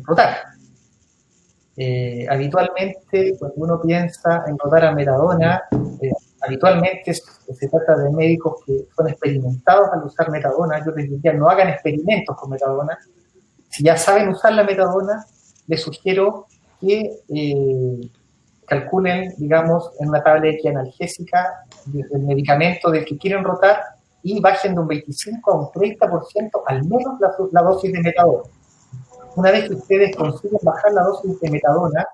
rotar. Habitualmente, cuando uno piensa en rotar a metadona, habitualmente se trata de médicos que son experimentados al usar metadona. Yo les diría, no hagan experimentos con metadona. Si ya saben usar la metadona, les sugiero que calculen, digamos, en una tabla equianalgésica el medicamento del que quieren rotar y bajen de un 25 a un 30% al menos la dosis de metadona. Una vez que ustedes consiguen bajar la dosis de metadona,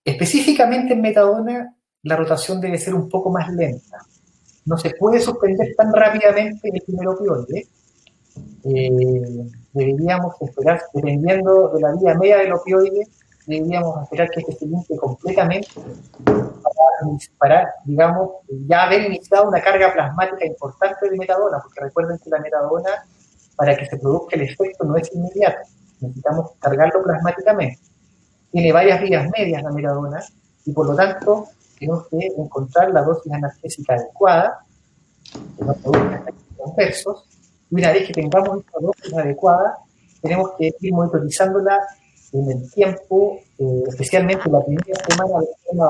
específicamente en metadona, la rotación debe ser un poco más lenta. No se puede suspender tan rápidamente el primer opioide, deberíamos esperar, dependiendo de la vía media del opioide, deberíamos esperar que este se limpie completamente para, digamos, ya haber iniciado una carga plasmática importante de metadona, porque recuerden que la metadona, para que se produzca el efecto, no es inmediato, necesitamos cargarlo plasmáticamente. Tiene varias vías medias la metadona, y por lo tanto tenemos que encontrar la dosis analgésica adecuada, que no produzca efectos conversos, y una vez que tengamos esta dosis adecuada, tenemos que ir monitorizándola en el tiempo, especialmente la primera semana, de forma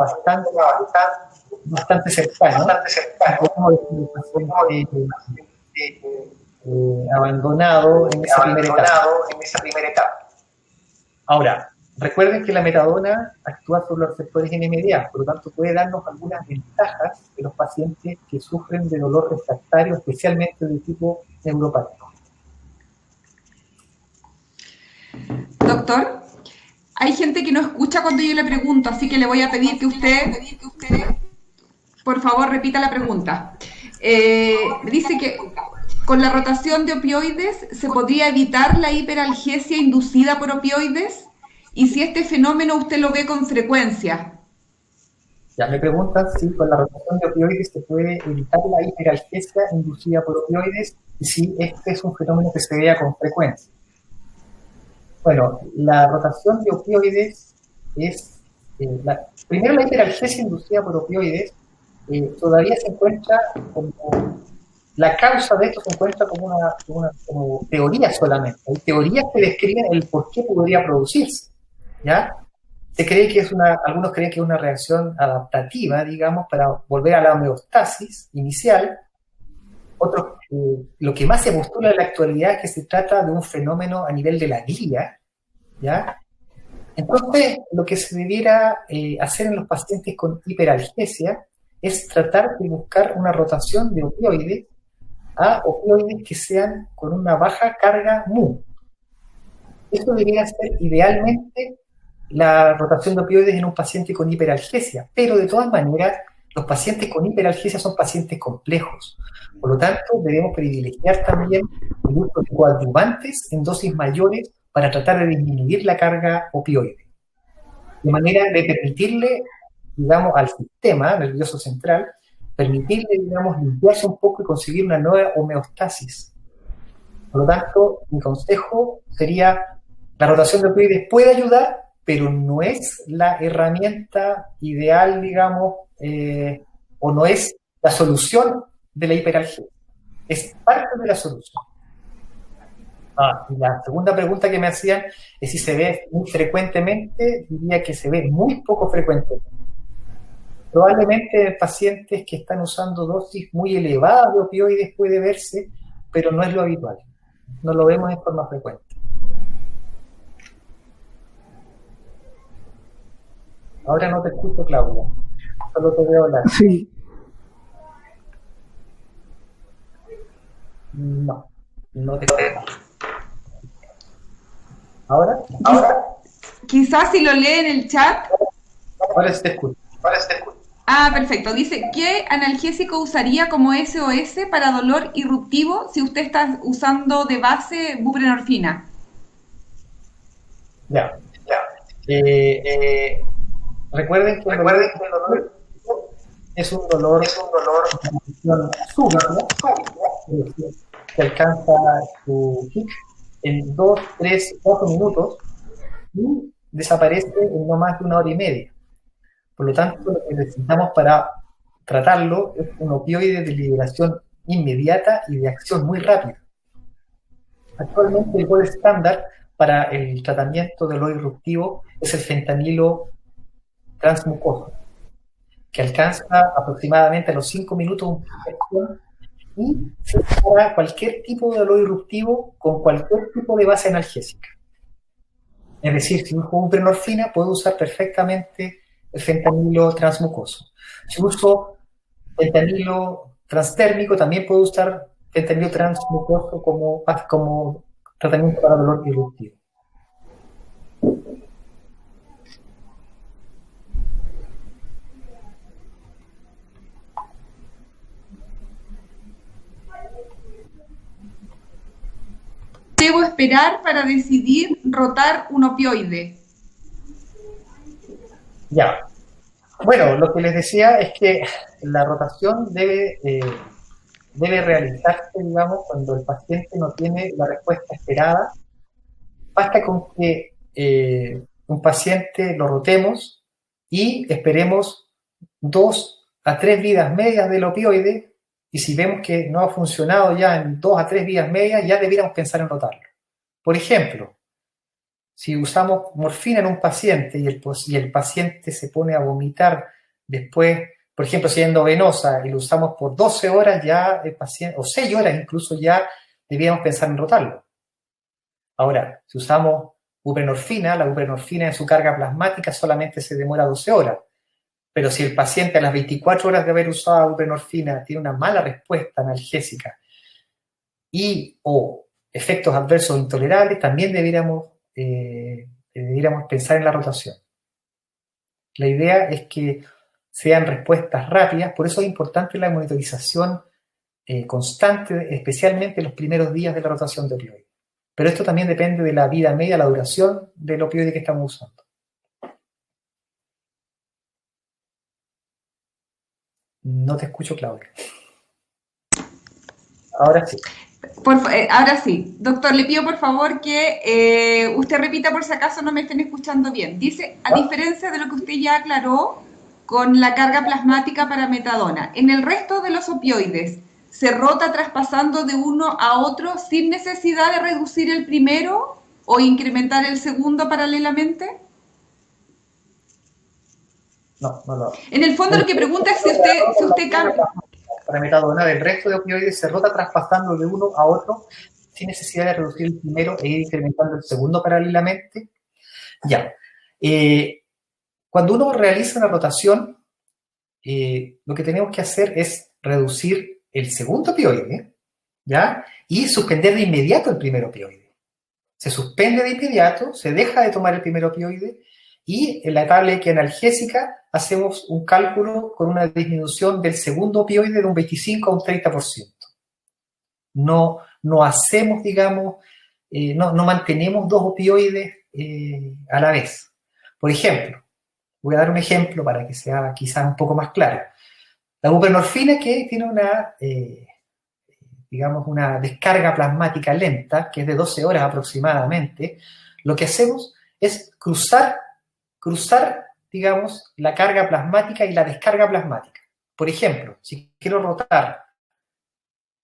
bastante cercana. Como el paciente abandonado en esa primera etapa. Ahora, recuerden que la metadona actúa sobre los receptores NMDA, por lo tanto puede darnos algunas ventajas de los pacientes que sufren de dolor refractario, especialmente de tipo neuropático. Doctor, hay gente que no escucha cuando yo le pregunto, así que le voy a pedir que usted, por favor, repita la pregunta. Dice que con la rotación de opioides se podría evitar la hiperalgesia inducida por opioides, y si este fenómeno usted lo ve con frecuencia. Ya me preguntan si con la rotación de opioides se puede evitar la hiperalgesia inducida por opioides y si este es un fenómeno que se vea con frecuencia. Bueno, la rotación de opioides es, primero la hiperalgesia inducida por opioides todavía se encuentra como, la causa de esto se encuentra como como teoría solamente. Hay teorías que describen el por qué podría producirse, ¿ya? Se cree que algunos creen que es una reacción adaptativa, digamos, para volver a la homeostasis inicial. Otros, lo que más se postula en la actualidad es que se trata de un fenómeno a nivel de la glía, ¿ya? Entonces, lo que se debiera hacer en los pacientes con hiperalgesia es tratar de buscar una rotación de opioides a opioides que sean con una baja carga mu. Esto debería ser idealmente la rotación de opioides en un paciente con hiperalgesia, pero de todas maneras los pacientes con hiperalgesia son pacientes complejos. Por lo tanto, debemos privilegiar también el uso de coadyuvantes en dosis mayores para tratar de disminuir la carga opioide, de manera de permitirle, digamos, al sistema nervioso central, permitirle, digamos, limpiarse un poco y conseguir una nueva homeostasis. Por lo tanto, mi consejo sería, la rotación de opioides puede ayudar, pero no es la herramienta ideal, digamos, o no es la solución de la hiperalgesia. Es parte de la solución. Y la segunda pregunta que me hacían es si se ve muy frecuentemente. Diría que se ve muy poco frecuentemente. Probablemente en pacientes que están usando dosis muy elevadas de opioides puede verse, pero no es lo habitual. No lo vemos en forma frecuente. Ahora no te escucho, Claudia. Solo te veo hablar. Sí. No te escucho. ¿Ahora? Quizás si lo lee en el chat. Ahora sí te escucho. Perfecto. Dice, ¿qué analgésico usaría como SOS para dolor irruptivo si usted está usando de base buprenorfina? Ya. Recuerden que el dolor es un dolor súbito, que alcanza su pic en 2, 3, 4 minutos y desaparece en no más de 1 hora y media. Por lo tanto, lo que necesitamos para tratarlo es un opioide de liberación inmediata y de acción muy rápida. Actualmente el gold estándar para el tratamiento del dolor irruptivo es el fentanilo transmucoso, que alcanza aproximadamente a los 5 minutos de inspección y se para cualquier tipo de dolor irruptivo con cualquier tipo de base analgésica. Es decir, si uso buprenorfina, puedo usar perfectamente el fentanilo transmucoso. Si uso fentanilo transtérmico, también puedo usar fentanilo transmucoso como tratamiento para dolor irruptivo. debo esperar para decidir rotar un opioide? Ya. Bueno, lo que les decía es que la rotación debe realizarse, digamos, cuando el paciente no tiene la respuesta esperada. Basta con que un paciente lo rotemos y esperemos 2 a 3 vidas medias del opioide, y si vemos que no ha funcionado ya en 2 a 3 vidas medias, ya debiéramos pensar en rotarlo. Por ejemplo, si usamos morfina en un paciente y el paciente se pone a vomitar después, por ejemplo, siendo venosa, y lo usamos por 12 horas, ya el paciente, o 6 horas incluso, ya debiéramos pensar en rotarlo. Ahora, si usamos buprenorfina, la buprenorfina en su carga plasmática solamente se demora 12 horas. Pero si el paciente a las 24 horas de haber usado buprenorfina tiene una mala respuesta analgésica y o efectos adversos intolerables, también deberíamos pensar en la rotación. La idea es que sean respuestas rápidas, por eso es importante la monitorización constante, especialmente en los primeros días de la rotación de opioides. Pero esto también depende de la vida media, la duración del opioide que estamos usando. No te escucho, Claudia. Ahora sí. Ahora sí. Doctor, le pido por favor que usted repita por si acaso no me estén escuchando bien. Dice, a diferencia de lo que usted ya aclaró con la carga plasmática para metadona, en el resto de los opioides, ¿se rota traspasando de uno a otro sin necesidad de reducir el primero o incrementar el segundo paralelamente? No lo hago. En el fondo lo que pregunta es si usted cambia. Para metadona del resto de opioides se rota traspasando de uno a otro sin necesidad de reducir el primero e ir incrementando el segundo paralelamente. Ya. Cuando uno realiza una rotación, lo que tenemos que hacer es reducir el segundo opioide, ¿ya? Y suspender de inmediato el primer opioide. Se suspende de inmediato, se deja de tomar el primer opioide y en la tabla analgésica hacemos un cálculo con una disminución del segundo opioide de un 25 a un 30%. No hacemos, digamos, no mantenemos 2 opioides a la vez. Por ejemplo, voy a dar un ejemplo para que sea quizás un poco más claro. La buprenorfina, que tiene una descarga plasmática lenta, que es de 12 horas aproximadamente, lo que hacemos es cruzar, digamos, la carga plasmática y la descarga plasmática. Por ejemplo, si quiero rotar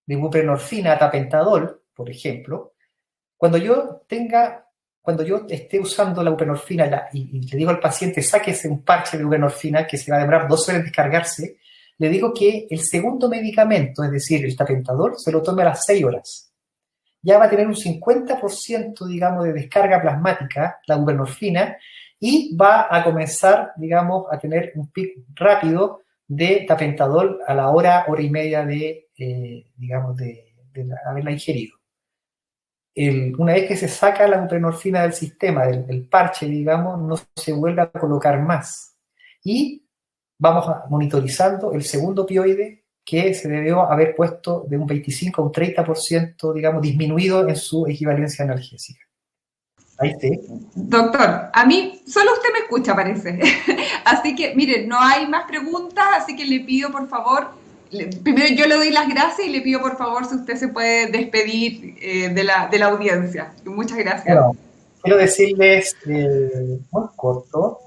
de buprenorfina a tapentadol, por ejemplo, cuando yo esté usando la buprenorfina y le digo al paciente, sáquese un parche de buprenorfina que se va a demorar 12 horas en descargarse, le digo que el segundo medicamento, es decir, el tapentadol, se lo tome a las 6 horas. Ya va a tener un 50%, digamos, de descarga plasmática, la buprenorfina, y va a comenzar, digamos, a tener un pico rápido de tapentadol a la hora y media de haberla ingerido. Una vez que se saca la buprenorfina del sistema, del parche, digamos, no se vuelve a colocar más. Y vamos monitorizando el segundo opioide que se debió haber puesto de un 25 a un 30%, digamos, disminuido en su equivalencia analgésica. Ahí sí. Doctor, a mí solo usted me escucha, parece. Así que, miren, no hay más preguntas, así que le pido, por favor, primero yo le doy las gracias y le pido, por favor, si usted se puede despedir de la audiencia. Muchas gracias. Bueno, quiero decirles, muy corto,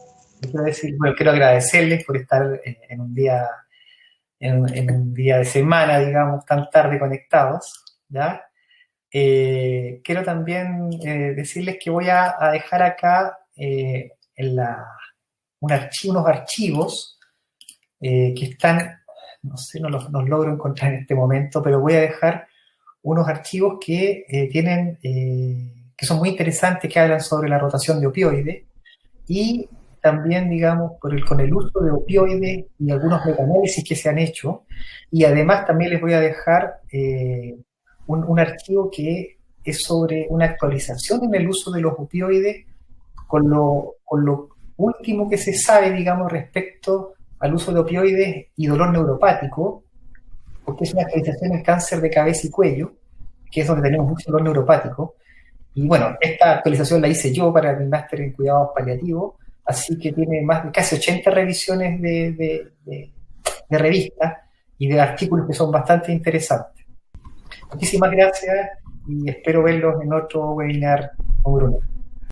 quiero agradecerles por estar en un día de semana, digamos, tan tarde conectados, ¿ya? Quiero también decirles que voy a dejar acá unos archivos que están, no sé, no los logro encontrar en este momento, pero voy a dejar unos archivos que que son muy interesantes, que hablan sobre la rotación de opioides y también, digamos, con el uso de opioides y algunos metaanálisis que se han hecho. Y además también les voy a dejar un archivo que es sobre una actualización en el uso de los opioides con lo último que se sabe, digamos, respecto al uso de opioides y dolor neuropático, porque es una actualización en cáncer de cabeza y cuello, que es donde tenemos mucho dolor neuropático, Y bueno, esta actualización la hice yo para mi máster en cuidados paliativos, así que tiene más de casi 80 revisiones de revistas y de artículos que son bastante interesantes. Muchísimas gracias y espero verlos en otro webinar con Bruno.